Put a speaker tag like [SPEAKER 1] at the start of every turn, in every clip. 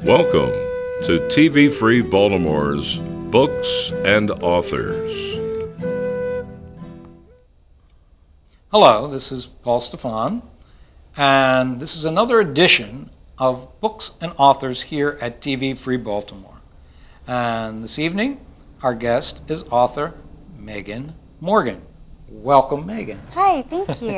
[SPEAKER 1] Welcome to TV Free Baltimore's Books and Authors.
[SPEAKER 2] Hello, this is Paul Stefan, and this is another edition of Books and Authors here at TV Free Baltimore. And this evening, our guest is author Megan Morgan. Welcome, Megan.
[SPEAKER 3] Hi, thank you.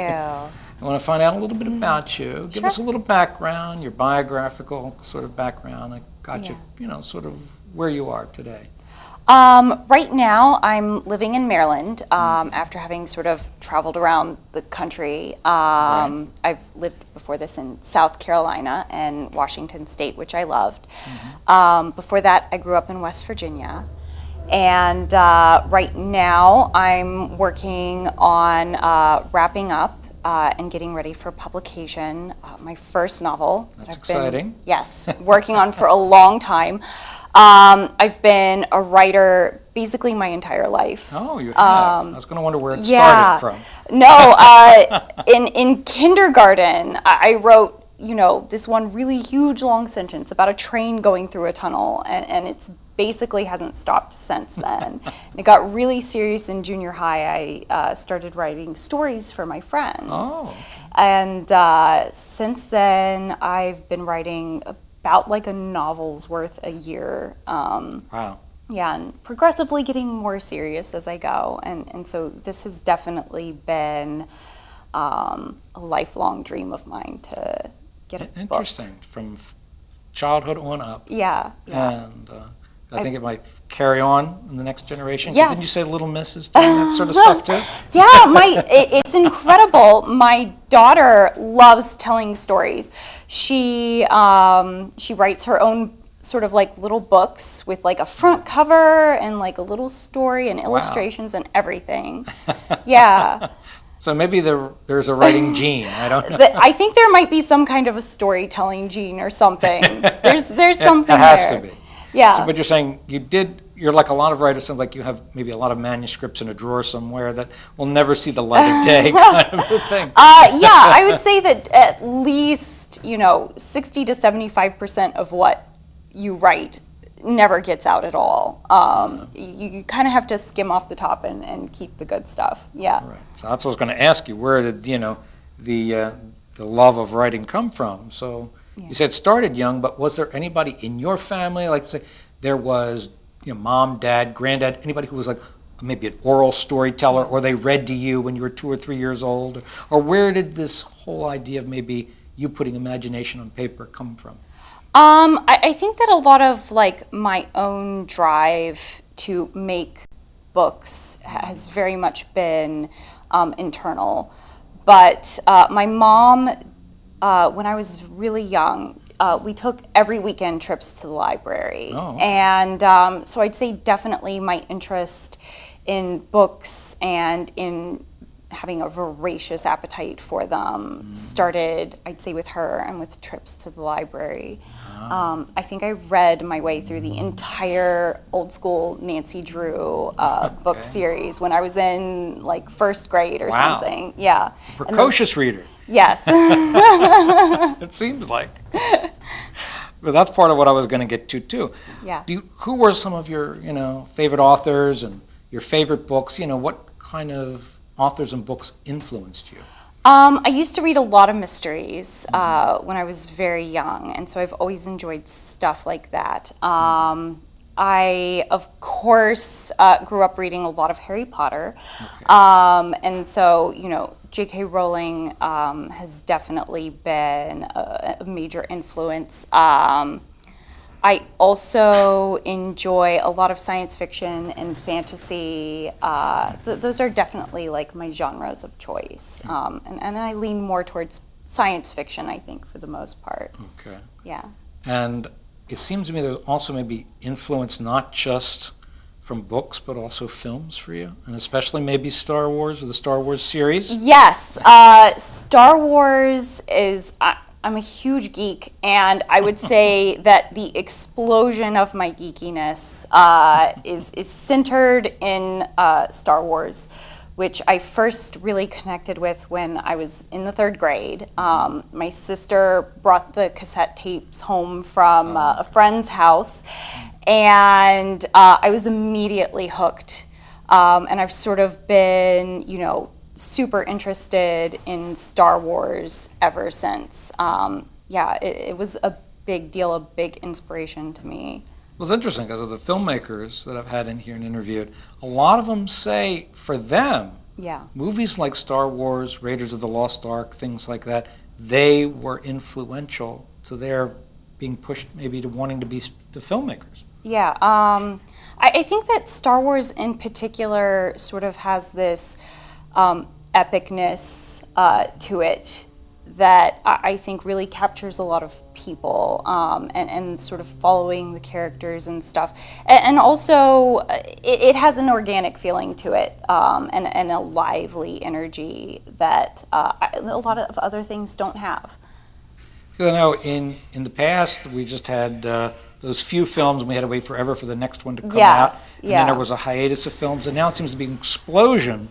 [SPEAKER 2] I want to find out a little bit about you. Give us a little background, your biographical sort of background. I got you, sort of where you are today.
[SPEAKER 3] Right now, I'm living in Maryland after having sort of traveled around the country. I've lived before this in South Carolina and Washington State, which I loved. Before that, I grew up in West Virginia. And right now, I'm working on wrapping up and getting ready for publication, my first novel.
[SPEAKER 2] That's exciting.
[SPEAKER 3] Working on for a long time. I've been a writer basically my entire life.
[SPEAKER 2] Oh, you have. I was going to wonder where it started from.
[SPEAKER 3] No, in kindergarten, I wrote, this one really huge long sentence about a train going through a tunnel, and it's basically hasn't stopped since then. It got really serious in junior high. I started writing stories for my friends.
[SPEAKER 2] Oh.
[SPEAKER 3] And since then, I've been writing about like a novel's worth a year.
[SPEAKER 2] Wow.
[SPEAKER 3] Yeah, and progressively getting more serious as I go. And so this has definitely been a lifelong dream of mine to get a book.
[SPEAKER 2] Interesting. From childhood on up.
[SPEAKER 3] Yeah.
[SPEAKER 2] And I think it might carry on in the next generation.
[SPEAKER 3] Yes.
[SPEAKER 2] Didn't you say Little Miss is doing that sort of stuff too?
[SPEAKER 3] Yeah, it's incredible. My daughter loves telling stories. She writes her own sort of like little books with like a front cover and like a little story and illustrations and everything. Yeah.
[SPEAKER 2] So maybe there's a writing gene. I don't know.
[SPEAKER 3] I think there might be some kind of a storytelling gene or something. There's something
[SPEAKER 2] It has
[SPEAKER 3] there.
[SPEAKER 2] to be.
[SPEAKER 3] Yeah.
[SPEAKER 2] So, but you're saying you're like a lot of writers, sounds like you have maybe a lot of manuscripts in a drawer somewhere that will never see the light of day kind of a thing.
[SPEAKER 3] Yeah, I would say that at least, 60 to 75% of what you write never gets out at all. You kind of have to skim off the top and keep the good stuff. Yeah.
[SPEAKER 2] Right. So that's what I was going to ask you. Where did, the love of writing come from? So you said it started young, but was there anybody in your family, like say there was mom, dad, granddad, anybody who was like maybe an oral storyteller, or they read to you when you were 2 or 3 years old? Or where did this whole idea of maybe you putting imagination on paper come from?
[SPEAKER 3] I think that a lot of like my own drive to make books has very much been internal. But my mom, when I was really young, we took every weekend trips to the library.
[SPEAKER 2] Oh, okay.
[SPEAKER 3] And so I'd say definitely my interest in books and in having a voracious appetite for them started, I'd say, with her and with trips to the library. I think I read my way through the entire old school Nancy Drew book series when I was in like first grade or something. Yeah.
[SPEAKER 2] Precocious reader.
[SPEAKER 3] Yes.
[SPEAKER 2] It seems like. But that's part of what I was going to get to too.
[SPEAKER 3] Yeah.
[SPEAKER 2] Who were some of your, favorite authors and your favorite books? What kind of authors and books influenced you?
[SPEAKER 3] I used to read a lot of mysteries when I was very young, and so I've always enjoyed stuff like that. I, of course, grew up reading a lot of Harry Potter, and so, J.K. Rowling has definitely been a major influence. I also enjoy a lot of science fiction and fantasy. Those are definitely like my genres of choice. And I lean more towards science fiction, I think, for the most part.
[SPEAKER 2] Okay.
[SPEAKER 3] Yeah.
[SPEAKER 2] And it seems to me there's also maybe influence not just from books, but also films for you, and especially maybe Star Wars or the Star Wars series?
[SPEAKER 3] Yes. Star Wars is... I'm a huge geek, and I would say that the explosion of my geekiness is centered in Star Wars, which I first really connected with when I was in the third grade. My sister brought the cassette tapes home from a friend's house, and I was immediately hooked. And I've sort of been, super interested in Star Wars ever since. It was a big deal, a big inspiration to me.
[SPEAKER 2] Well, it's interesting because of the filmmakers that I've had in here and interviewed, a lot of them say for them, movies like Star Wars, Raiders of the Lost Ark, things like that, they were influential to their being pushed maybe to wanting to be the filmmakers.
[SPEAKER 3] Yeah, I think that Star Wars in particular sort of has this epicness to it that I think really captures a lot of people, and sort of following the characters and stuff. And also, it has an organic feeling to it, and a lively energy that a lot of other things don't have.
[SPEAKER 2] Because I know in the past, we just had those few films, and we had to wait forever for the next one to come out. And then there was a hiatus of films, and now it seems to be an explosion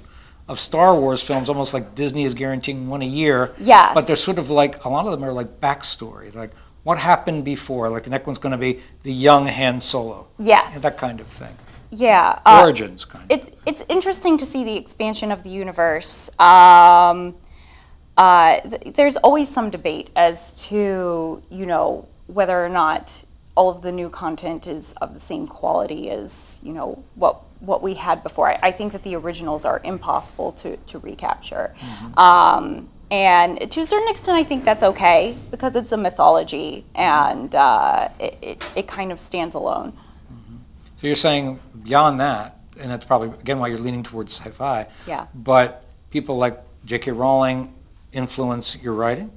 [SPEAKER 2] of Star Wars films, almost like Disney is guaranteeing one a year.
[SPEAKER 3] Yes.
[SPEAKER 2] But they're sort of like, a lot of them are like backstory, like what happened before, like the next one's going to be the young Han Solo.
[SPEAKER 3] Yes.
[SPEAKER 2] That kind of thing.
[SPEAKER 3] Yeah.
[SPEAKER 2] Origins, kind of.
[SPEAKER 3] It's interesting to see the expansion of the universe. There's always some debate as to, whether or not all of the new content is of the same quality as, what we had before. I think that the originals are impossible to recapture. And to a certain extent, I think that's okay because it's a mythology and it kind of stands alone.
[SPEAKER 2] So you're saying beyond that, and that's probably, again, why you're leaning towards sci-fi, but people like J.K. Rowling influence your writing?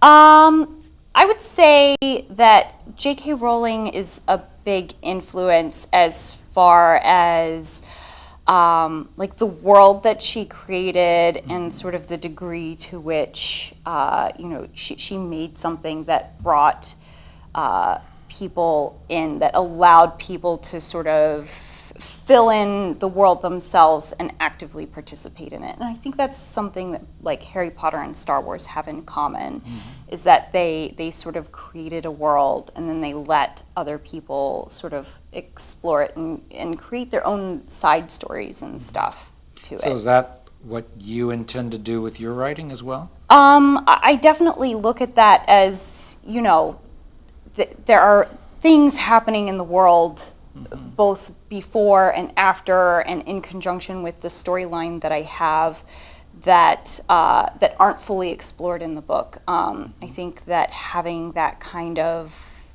[SPEAKER 3] I would say that J.K. Rowling is a big influence as far as like the world that she created and sort of the degree to which she made something that brought people in, that allowed people to sort of fill in the world themselves and actively participate in it. And I think that's something that like Harry Potter and Star Wars have in common, is that they sort of created a world and then they let other people sort of explore it and create their own side stories and stuff to it.
[SPEAKER 2] So is that what you intend to do with your writing as well?
[SPEAKER 3] I definitely look at that as, there are things happening in the world both before and after and in conjunction with the storyline that I have that aren't fully explored in the book. I think that having that kind of,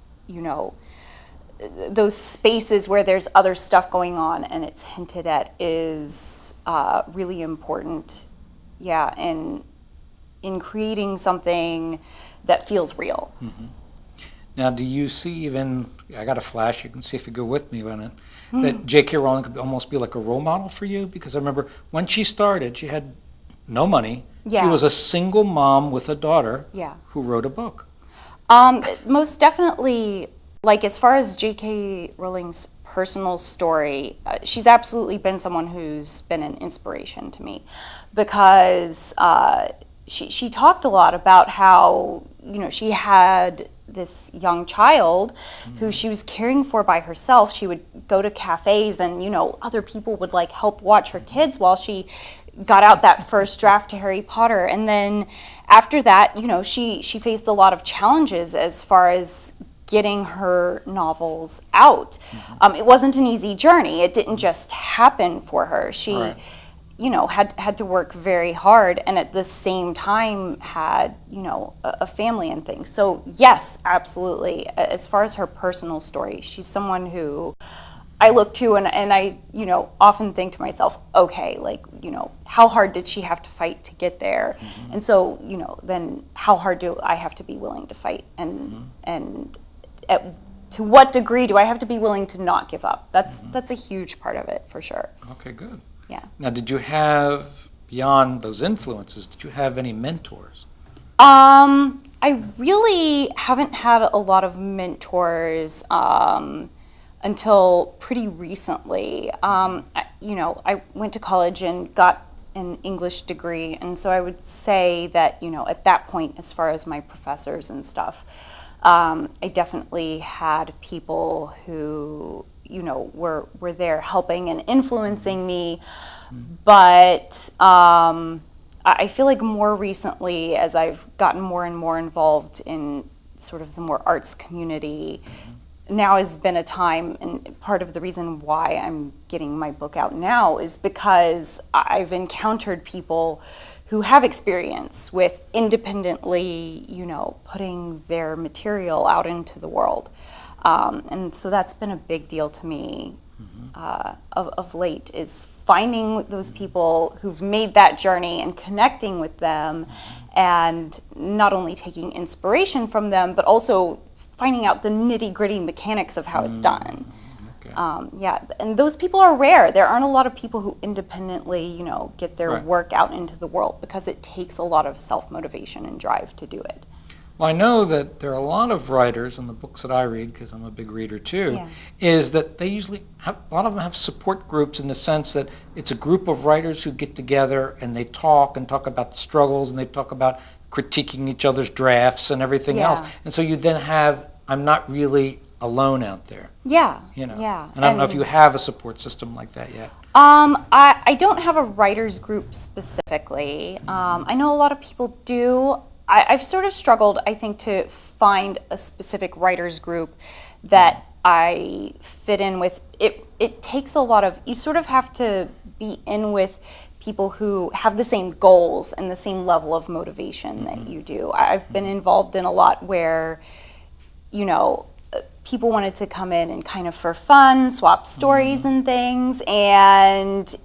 [SPEAKER 3] those spaces where there's other stuff going on and it's hinted at is really important, in creating something that feels real.
[SPEAKER 2] Now, do you see even, I got a flash, you can see if you go with me on it, that J.K. Rowling could almost be like a role model for you? Because I remember when she started, she had no money. She was a single mom with a daughter who wrote a book.
[SPEAKER 3] Most definitely, like as far as J.K. Rowling's personal story, she's absolutely been someone who's been an inspiration to me because she talked a lot about how, she had this young child who she was caring for by herself. She would go to cafes and, other people would like help watch her kids while she got out that first draft to Harry Potter. And then after that, she faced a lot of challenges as far as getting her novels out. It wasn't an easy journey. It didn't just happen for her. She had to work very hard and at the same time had, a family and things. So yes, absolutely. As far as her personal story, she's someone who I look to and I, often think to myself, okay, like, how hard did she have to fight to get there? And so, then how hard do I have to be willing to fight? And to what degree do I have to be willing to not give up? That's a huge part of it for sure.
[SPEAKER 2] Okay, good.
[SPEAKER 3] Yeah.
[SPEAKER 2] Now, did you have, beyond those influences, did you have any mentors?
[SPEAKER 3] I really haven't had a lot of mentors until pretty recently. I went to college and got an English degree, and so I would say that, at that point, as far as my professors and stuff, I definitely had people who, were there helping and influencing me, but I feel like more recently, as I've gotten more and more involved in sort of the more arts community, now has been a time, and part of the reason why I'm getting my book out now is because I've encountered people who have experience with independently, putting their material out into the world. And so that's been a big deal to me of late, is finding those people who've made that journey and connecting with them, and not only taking inspiration from them, but also finding out the nitty-gritty mechanics of how it's done.
[SPEAKER 2] Okay.
[SPEAKER 3] And those people are rare. There aren't a lot of people who independently, get their work out into the world, because it takes a lot of self-motivation and drive to do it.
[SPEAKER 2] Well, I know that there are a lot of writers in the books that I read, because I'm a big reader too, is that they usually have, a lot of them have support groups, in the sense that it's a group of writers who get together and they talk about the struggles, and they talk about critiquing each other's drafts and everything else. And so you then have, I'm not really alone out there.
[SPEAKER 3] Yeah.
[SPEAKER 2] And I don't know if you have a support system like that yet.
[SPEAKER 3] I don't have a writers group specifically. I know a lot of people do. I've sort of struggled, I think, to find a specific writers group that I fit in with. It takes a lot of, you sort of have to be in with people who have the same goals and the same level of motivation that you do. I've been involved in a lot where, people wanted to come in and kind of for fun, swap stories and things, and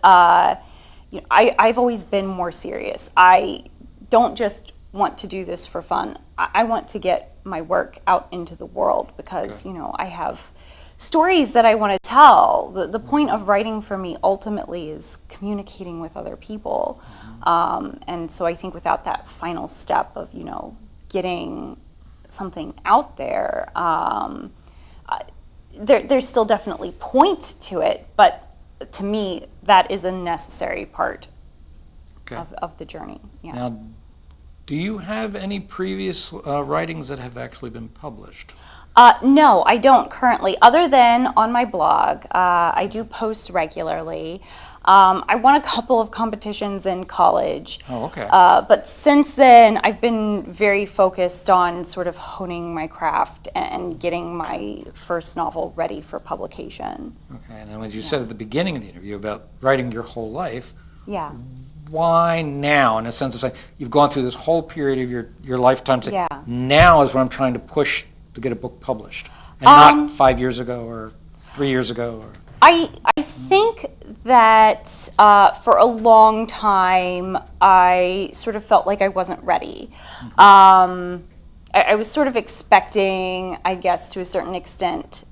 [SPEAKER 3] I've always been more serious. I don't just want to do this for fun. I want to get my work out into the world, because, I have stories that I want to tell. The point of writing for me ultimately is communicating with other people. And so I think without that final step of, getting something out there, there's still definitely point to it, but to me, that is a necessary part of the journey. Yeah.
[SPEAKER 2] Now, do you have any previous writings that have actually been published?
[SPEAKER 3] No, I don't currently, other than on my blog. I do post regularly. I won a couple of competitions in college.
[SPEAKER 2] Oh, okay.
[SPEAKER 3] But since then, I've been very focused on sort of honing my craft and getting my first novel ready for publication.
[SPEAKER 2] Okay, and as you said at the beginning of the interview about writing your whole life,
[SPEAKER 3] Yeah.
[SPEAKER 2] why now, in a sense of saying, you've gone through this whole period of your lifetime, saying,
[SPEAKER 3] Yeah.
[SPEAKER 2] now is when I'm trying to push to get a book published, and not 5 years ago or 3 years ago? Or
[SPEAKER 3] I think that for a long time, I sort of felt like I wasn't ready. I was sort of expecting, I guess, to a certain extent,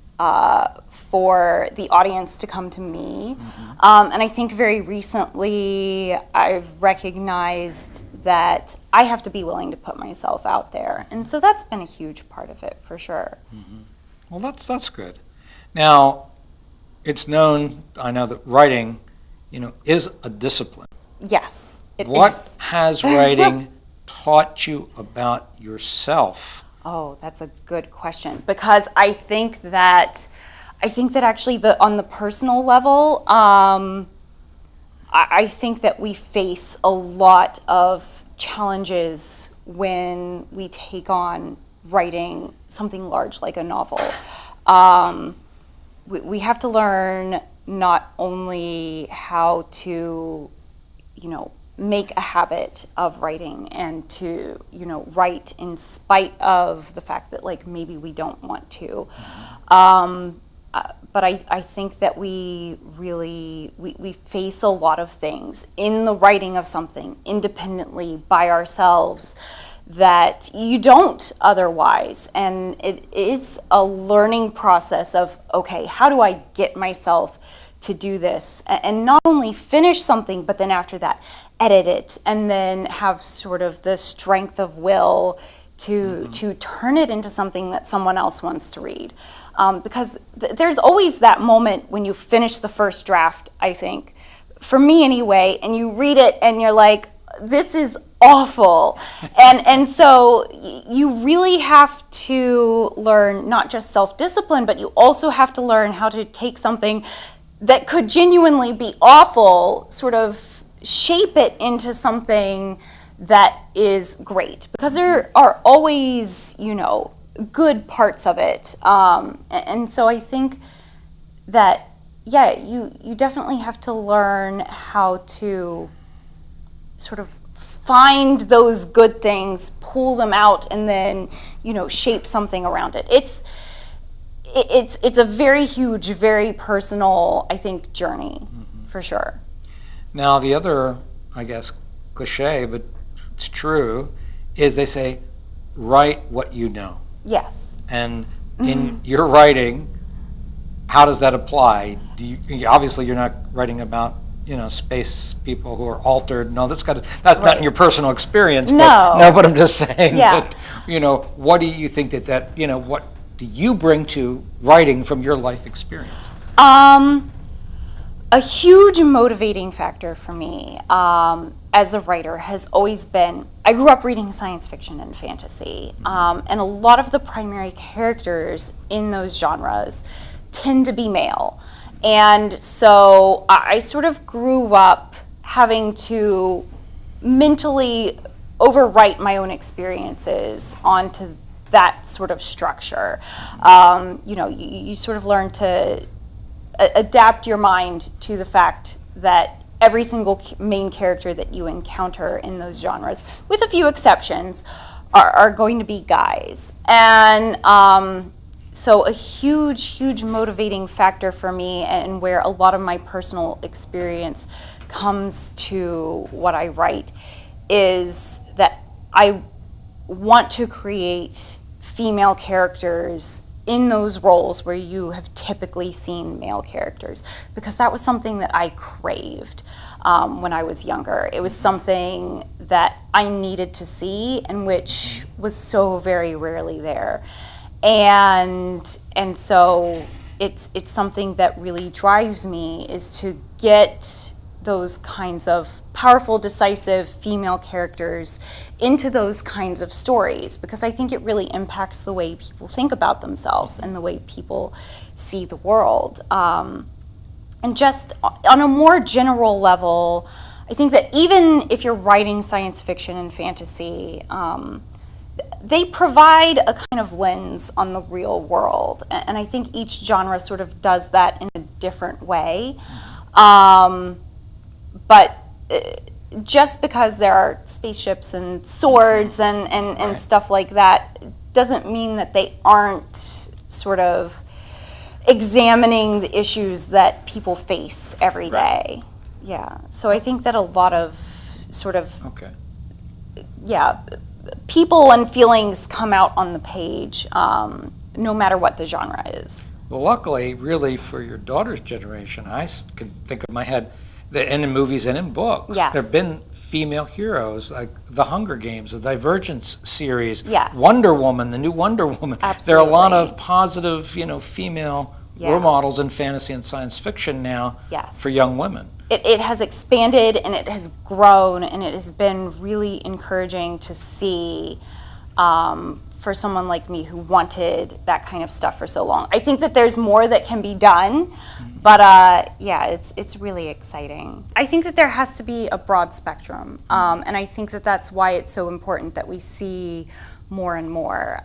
[SPEAKER 3] for the audience to come to me. And I think very recently I've recognized that I have to be willing to put myself out there. And so that's been a huge part of it, for sure.
[SPEAKER 2] Well, that's good. Now, it's known, I know, that writing, is a discipline.
[SPEAKER 3] Yes, it is.
[SPEAKER 2] What has writing taught you about yourself?
[SPEAKER 3] Oh, that's a good question, because I think that actually on the personal level, I think that we face a lot of challenges when we take on writing something large like a novel. We have to learn not only how to, make a habit of writing and to, write in spite of the fact that, like, maybe we don't want to. But I think that we really, we face a lot of things in the writing of something independently by ourselves that you don't otherwise. And it is a learning process of, okay, how do I get myself to do this? And not only finish something, but then after that, edit it, and then have sort of the strength of will to turn it into something that someone else wants to read. Because there's always that moment when you finish the first draft, I think, for me anyway, and you read it and you're like, this is awful. And so you really have to learn not just self-discipline, but you also have to learn how to take something that could genuinely be awful, sort of shape it into something that is great. Because there are always, good parts of it. And so I think that, you definitely have to learn how to sort of find those good things, pull them out, and then, shape something around it. It's a very huge, very personal, I think, journey, for sure.
[SPEAKER 2] Now, the other, I guess, cliche, but it's true, is they say, write what you know.
[SPEAKER 3] Yes.
[SPEAKER 2] And in your writing, how does that apply? Obviously, you're not writing about space people who are altered. No, that's not in your personal experience. But I'm just saying that, what do you think that what do you bring to writing from your life experience?
[SPEAKER 3] A huge motivating factor for me as a writer has always been, I grew up reading science fiction and fantasy, and a lot of the primary characters in those genres tend to be male. And so I sort of grew up having to mentally overwrite my own experiences onto that sort of structure. You sort of learn to adapt your mind to the fact that every single main character that you encounter in those genres, with a few exceptions, are going to be guys. And so a huge motivating factor for me, and where a lot of my personal experience comes to what I write, is that I want to create female characters in those roles where you have typically seen male characters, because that was something that I craved when I was younger. It was something that I needed to see, and which was so very rarely there. And so it's something that really drives me, is to get those kinds of powerful, decisive female characters into those kinds of stories, because I think it really impacts the way people think about themselves and the way people see the world. And just on a more general level, I think that even if you're writing science fiction and fantasy, they provide a kind of lens on the real world. And I think each genre sort of does that in a different way. But just because there are spaceships and swords and stuff like that doesn't mean that they aren't sort of examining the issues that people face every day. Yeah. So I think that a lot of sort of, people and feelings come out on the page, no matter what the genre is.
[SPEAKER 2] Well, luckily, really, for your daughter's generation, I can think of my head, and in movies and in books, there have been female heroes, like The Hunger Games, the Divergence series, Wonder Woman, the new Wonder Woman.
[SPEAKER 3] Absolutely.
[SPEAKER 2] There are a lot of positive, female role models in fantasy and science fiction now for young women.
[SPEAKER 3] It has expanded, and it has grown, and it has been really encouraging to see for someone like me who wanted that kind of stuff for so long. I think that there's more that can be done, but it's really exciting. I think that there has to be a broad spectrum, and I think that that's why it's so important that we see more and more,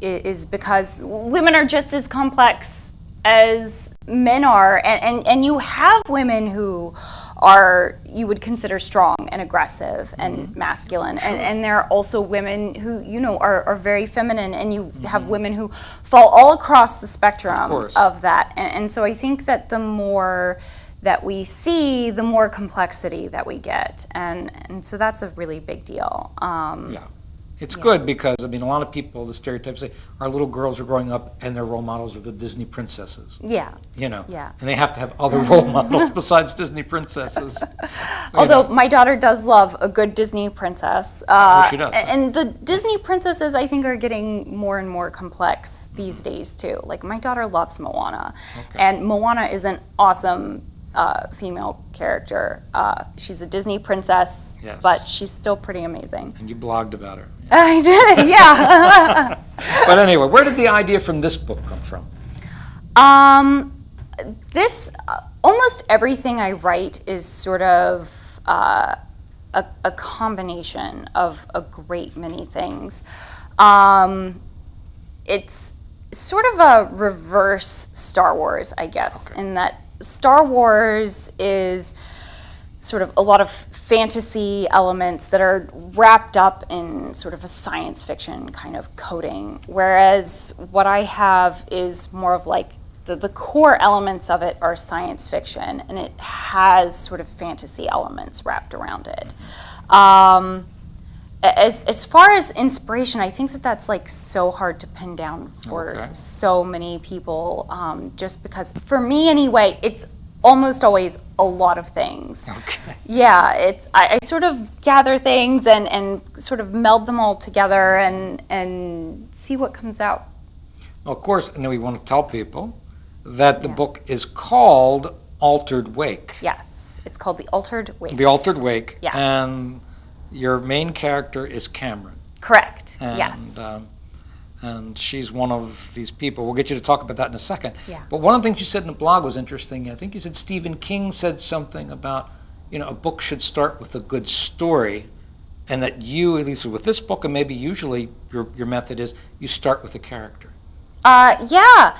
[SPEAKER 3] is because women are just as complex as men are, and you have women who are, you would consider strong and aggressive and masculine, and there are also women who are very feminine, and you have women who fall all across the spectrum of that, and so I think that the more that we see, the more complexity that we get, and so that's a really big deal.
[SPEAKER 2] It's good because, a lot of people, the stereotypes say, our little girls are growing up and their role models are the Disney princesses. And they have to have other role models besides Disney princesses.
[SPEAKER 3] Although my daughter does love a good Disney princess.
[SPEAKER 2] She does.
[SPEAKER 3] And the Disney princesses, I think, are getting more and more complex these days, too. Like, my daughter loves Moana. And Moana is an awesome female character. She's a Disney princess,
[SPEAKER 2] Yes.
[SPEAKER 3] but she's still pretty amazing.
[SPEAKER 2] And you blogged about her.
[SPEAKER 3] I did, yeah.
[SPEAKER 2] But anyway, where did the idea from this book come from?
[SPEAKER 3] This almost everything I write is sort of a combination of a great many things. It's sort of a reverse Star Wars, I guess, in that Star Wars is sort of a lot of fantasy elements that are wrapped up in sort of a science fiction kind of coding, whereas what I have is more of like the core elements of it are science fiction, and it has sort of fantasy elements wrapped around it. As far as inspiration, I think that that's like so hard to pin down for so many people, just because, for me anyway, it's almost always a lot of things.
[SPEAKER 2] Okay.
[SPEAKER 3] Yeah, I sort of gather things and sort of meld them all together and see what comes out.
[SPEAKER 2] Well, of course, and then we want to tell people that the book is called Altered Wake.
[SPEAKER 3] Yes, it's called The Altered Wake.
[SPEAKER 2] The Altered Wake.
[SPEAKER 3] Yeah.
[SPEAKER 2] And your main character is Cameron.
[SPEAKER 3] Correct,
[SPEAKER 2] And,
[SPEAKER 3] yes.
[SPEAKER 2] And she's one of these people. We'll get you to talk about that in a second.
[SPEAKER 3] Yeah.
[SPEAKER 2] But one of the things you said in the blog was interesting. I think you said Stephen King said something about, a book should start with a good story, and that you, at least with this book, and maybe usually your method is you start with a character.
[SPEAKER 3] Yeah.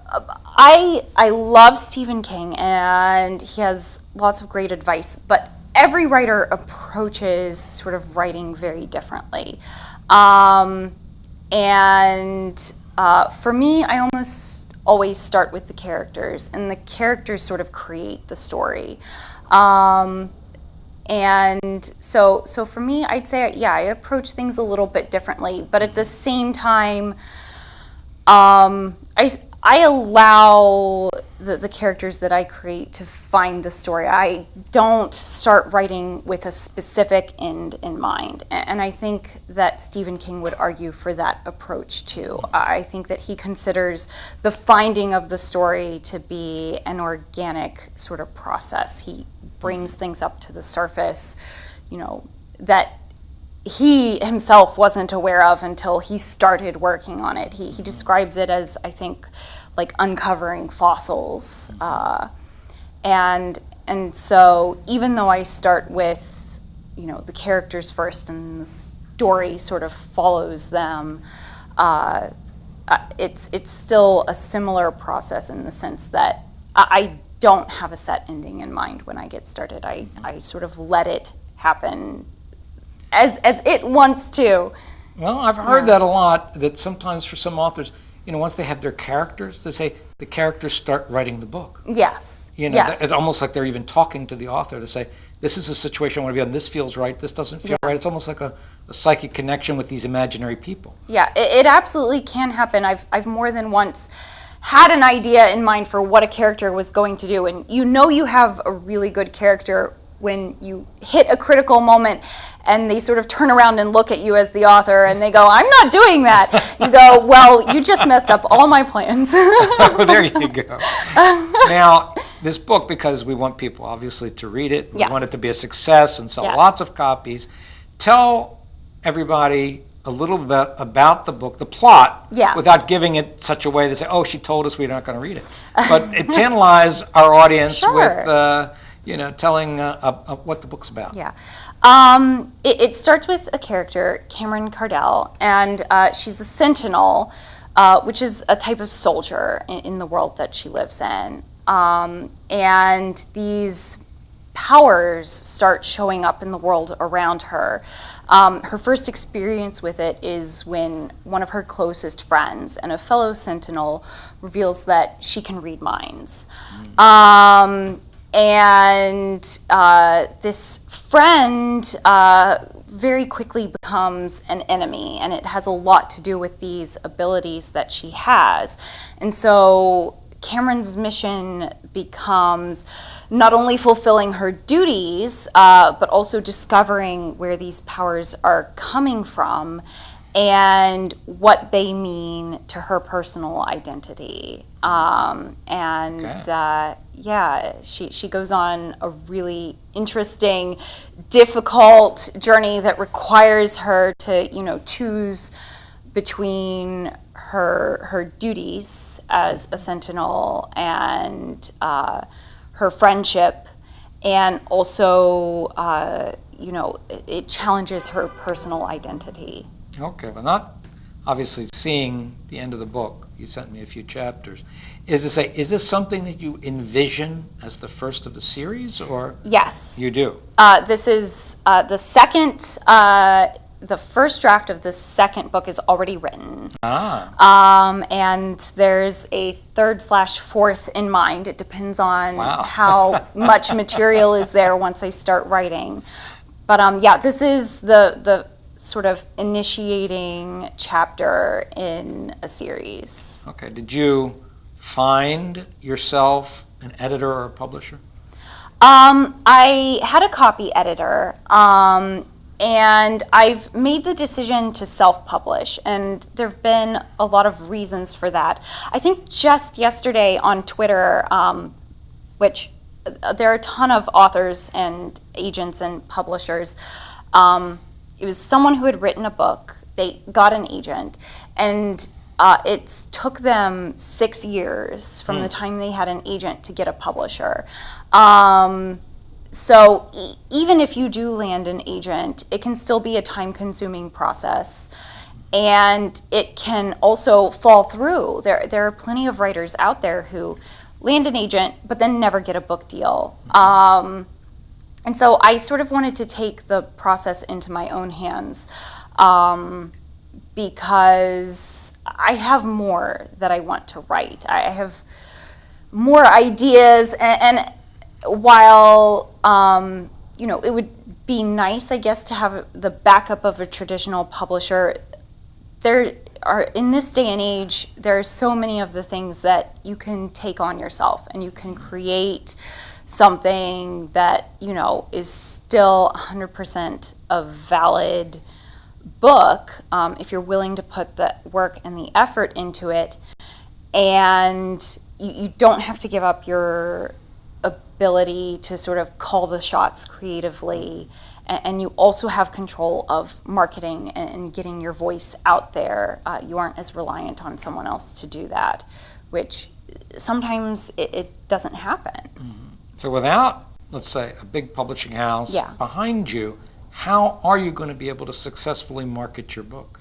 [SPEAKER 3] I love Stephen King, and he has lots of great advice, but every writer approaches sort of writing very differently. For me, I almost always start with the characters, and the characters sort of create the story. And so for me, I'd say, I approach things a little bit differently, but at the same time, I allow the characters that I create to find the story. I don't start writing with a specific end in mind. And I think that Stephen King would argue for that approach too. I think that he considers the finding of the story to be an organic sort of process. He brings things up to the surface, that he himself wasn't aware of until he started working on it. He describes it as, I think, like uncovering fossils. And so even though I start with, the characters first and the story sort of follows them, it's still a similar process in the sense that I don't have a set ending in mind when I get started. I sort of let it happen as it wants to.
[SPEAKER 2] Well, I've heard that a lot, that sometimes for some authors, once they have their characters, they say the characters start writing the book.
[SPEAKER 3] Yes.
[SPEAKER 2] Yes. It's almost like they're even talking to the author to say, this is a situation I want to be on, this feels right, this doesn't feel right. It's almost like a psychic connection with these imaginary people.
[SPEAKER 3] Yeah, it absolutely can happen. I've more than once had an idea in mind for what a character was going to do, and you have a really good character when you hit a critical moment and they sort of turn around and look at you as the author and they go, I'm not doing that. You go, well, you just messed up all my plans.
[SPEAKER 2] There you go. Now, this book, because we want people obviously to read it, we want it to be a success and sell lots of copies. Tell everybody a little bit about the book, the plot, without giving it such a way that say, oh, she told us we're not going to read it. But it tantalize our audience with telling what the book's about.
[SPEAKER 3] Yeah. It starts with a character, Cameron Cardell, and she's a sentinel, which is a type of soldier in the world that she lives in. And these powers start showing up in the world around her. Her first experience with it is when one of her closest friends and a fellow sentinel reveals that she can read minds. And this friend very quickly becomes an enemy, and it has a lot to do with these abilities that she has. And so Cameron's mission becomes not only fulfilling her duties, but also discovering where these powers are coming from and what they mean to her personal identity. She goes on a really interesting, difficult journey that requires her to, choose between her duties as a sentinel and her friendship, and also, it challenges her personal identity.
[SPEAKER 2] Okay, well, not obviously seeing the end of the book. You sent me a few chapters. Is this something that you envision as the first of the series, or?
[SPEAKER 3] Yes.
[SPEAKER 2] You do?
[SPEAKER 3] This is the first draft of the second book is already written. And there's a third/fourth in mind. It depends on how much material is there once I start writing. But this is the sort of initiating chapter in a series.
[SPEAKER 2] Okay. Did you find yourself an editor or a publisher?
[SPEAKER 3] I had a copy editor, and I've made the decision to self-publish, and there have been a lot of reasons for that. I think just yesterday on Twitter, which there are a ton of authors and agents and publishers, it was someone who had written a book, they got an agent, and it took them 6 years from the time they had an agent to get a publisher. So even if you do land an agent, it can still be a time-consuming process, and it can also fall through. There are plenty of writers out there who land an agent but then never get a book deal. And so I sort of wanted to take the process into my own hands, because I have more that I want to write. I have more ideas, and while it would be nice, I guess, to have the backup of a traditional publisher, in this day and age, there are so many of the things that you can take on yourself, and you can create something that is still 100% a valid book, if you're willing to put the work and the effort into it, and you don't have to give up your ability to sort of call the shots creatively, and you also have control of marketing and getting your voice out there. You aren't as reliant on someone else to do that, which sometimes it doesn't happen.
[SPEAKER 2] Mm-hmm. So without, let's say, a big publishing house behind you, how are you going to be able to successfully market your book?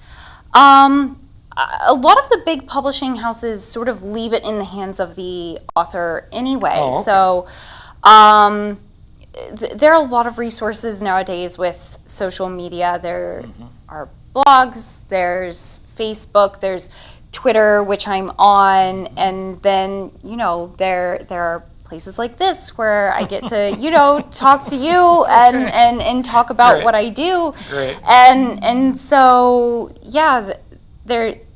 [SPEAKER 3] A lot of the big publishing houses sort of leave it in the hands of the author anyway.
[SPEAKER 2] Oh, okay.
[SPEAKER 3] So there are a lot of resources nowadays with social media. There are blogs, there's Facebook, there's Twitter, which I'm on, and then, there are places like this where I get to, talk to you and talk about what I do.
[SPEAKER 2] Great.
[SPEAKER 3] And so,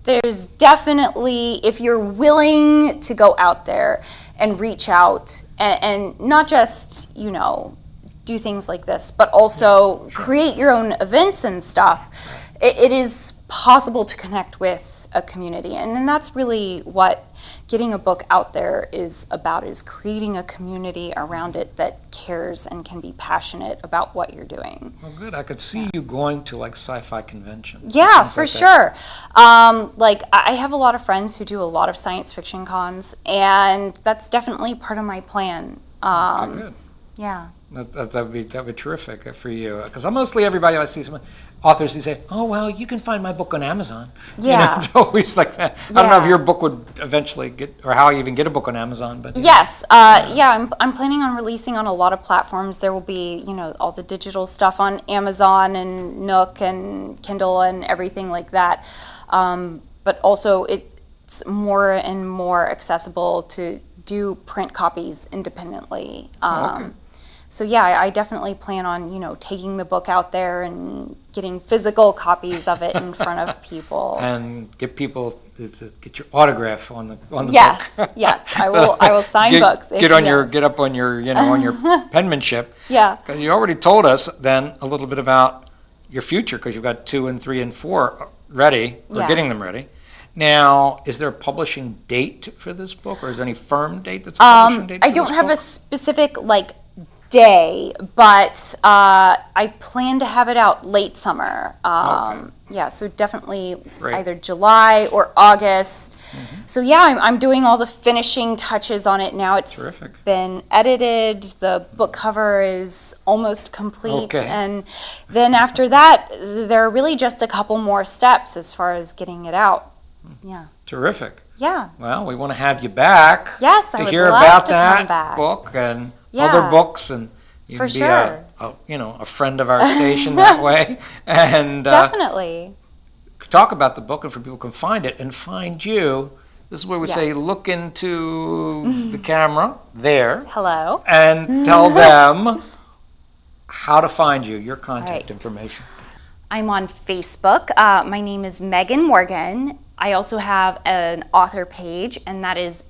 [SPEAKER 3] there's definitely, if you're willing to go out there and reach out and not just, do things like this, but also create your own events and stuff, it is possible to connect with a community. And then that's really what getting a book out there is about, is creating a community around it that cares and can be passionate about what you're doing.
[SPEAKER 2] Well, good. I could see you going to sci-fi conventions.
[SPEAKER 3] Yeah, for sure. I have a lot of friends who do a lot of science fiction cons, and that's definitely part of my plan.
[SPEAKER 2] Okay, good.
[SPEAKER 3] Yeah.
[SPEAKER 2] That'd be terrific for you. Because mostly everybody I see, some authors, they say, "Oh well, you can find my book on Amazon."
[SPEAKER 3] Yeah,
[SPEAKER 2] it's always like that. I don't know if your book would eventually get, or how you even get a book on Amazon, but
[SPEAKER 3] yes, I'm planning on releasing on a lot of platforms. There will be, all the digital stuff on Amazon and Nook and Kindle and everything like that. But also, it's more and more accessible to do print copies independently.
[SPEAKER 2] Okay.
[SPEAKER 3] So I definitely plan on, taking the book out there and getting physical copies of it in front of people.
[SPEAKER 2] And get people to get your autograph on the book.
[SPEAKER 3] Yes, I will sign books.
[SPEAKER 2] Get up on your on your penmanship.
[SPEAKER 3] Yeah.
[SPEAKER 2] Because you already told us then a little bit about your future, because you've got 2 and 3 and 4. ready, or
[SPEAKER 3] Yeah.
[SPEAKER 2] getting them ready. Now, is there a publishing date for this book, or is there any firm date that's a publishing date for
[SPEAKER 3] I don't
[SPEAKER 2] this
[SPEAKER 3] have a
[SPEAKER 2] book?
[SPEAKER 3] specific day, but I plan to have it out late summer.
[SPEAKER 2] Okay.
[SPEAKER 3] Yeah, so definitely
[SPEAKER 2] Great.
[SPEAKER 3] either July or August. So yeah, I'm doing all the finishing touches on it now. It's
[SPEAKER 2] Terrific.
[SPEAKER 3] been edited. The book cover is almost complete,
[SPEAKER 2] Okay.
[SPEAKER 3] and then after that, there are really just a couple more steps as far as getting it out. Yeah.
[SPEAKER 2] Terrific.
[SPEAKER 3] Yeah.
[SPEAKER 2] Well, we want to have you back
[SPEAKER 3] Yes, I
[SPEAKER 2] to
[SPEAKER 3] would
[SPEAKER 2] hear
[SPEAKER 3] love
[SPEAKER 2] about
[SPEAKER 3] to come
[SPEAKER 2] that
[SPEAKER 3] back.
[SPEAKER 2] book and
[SPEAKER 3] Yeah.
[SPEAKER 2] other books, and you
[SPEAKER 3] For
[SPEAKER 2] can be
[SPEAKER 3] sure.
[SPEAKER 2] a friend of our station that way, and
[SPEAKER 3] Definitely.
[SPEAKER 2] talk about the book, and for people can find it and find you. This is where we say
[SPEAKER 3] Yes.
[SPEAKER 2] look into the camera there
[SPEAKER 3] Hello.
[SPEAKER 2] and tell them how to find you, your contact
[SPEAKER 3] Right.
[SPEAKER 2] information.
[SPEAKER 3] I'm on Facebook. My name is Megan Morgan. I also have an author page, and that is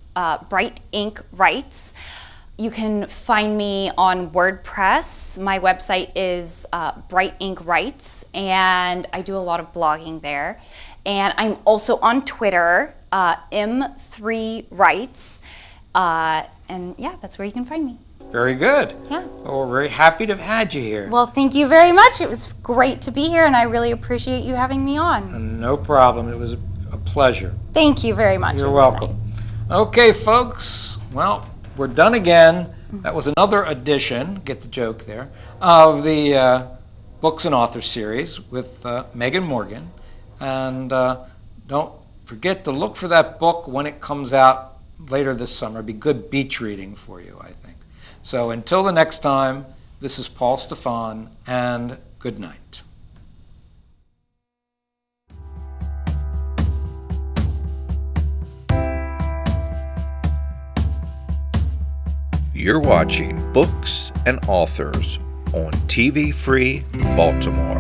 [SPEAKER 3] Bright Ink Writes. You can find me on WordPress. My website is Bright Ink Writes, and I do a lot of blogging there. And I'm also on Twitter, M3 Writes. And yeah, that's where you can find me.
[SPEAKER 2] Very good.
[SPEAKER 3] Yeah.
[SPEAKER 2] Well, we're very happy to have had you here.
[SPEAKER 3] Well, thank you very much. It was great to be here, and I really appreciate you having me on.
[SPEAKER 2] No problem. It was a pleasure.
[SPEAKER 3] Thank you very much.
[SPEAKER 2] You're
[SPEAKER 3] It was
[SPEAKER 2] welcome.
[SPEAKER 3] nice.
[SPEAKER 2] Okay, folks. Well, we're done again. That was another edition, get the joke there, of the Books and Authors series with Megan Morgan. And don't forget to look for that book when it comes out later this summer. It'd be good beach reading for you, I think. So until the next time, this is Paul Stefan, and good night.
[SPEAKER 4] You're watching Books and Authors on TV Free Baltimore.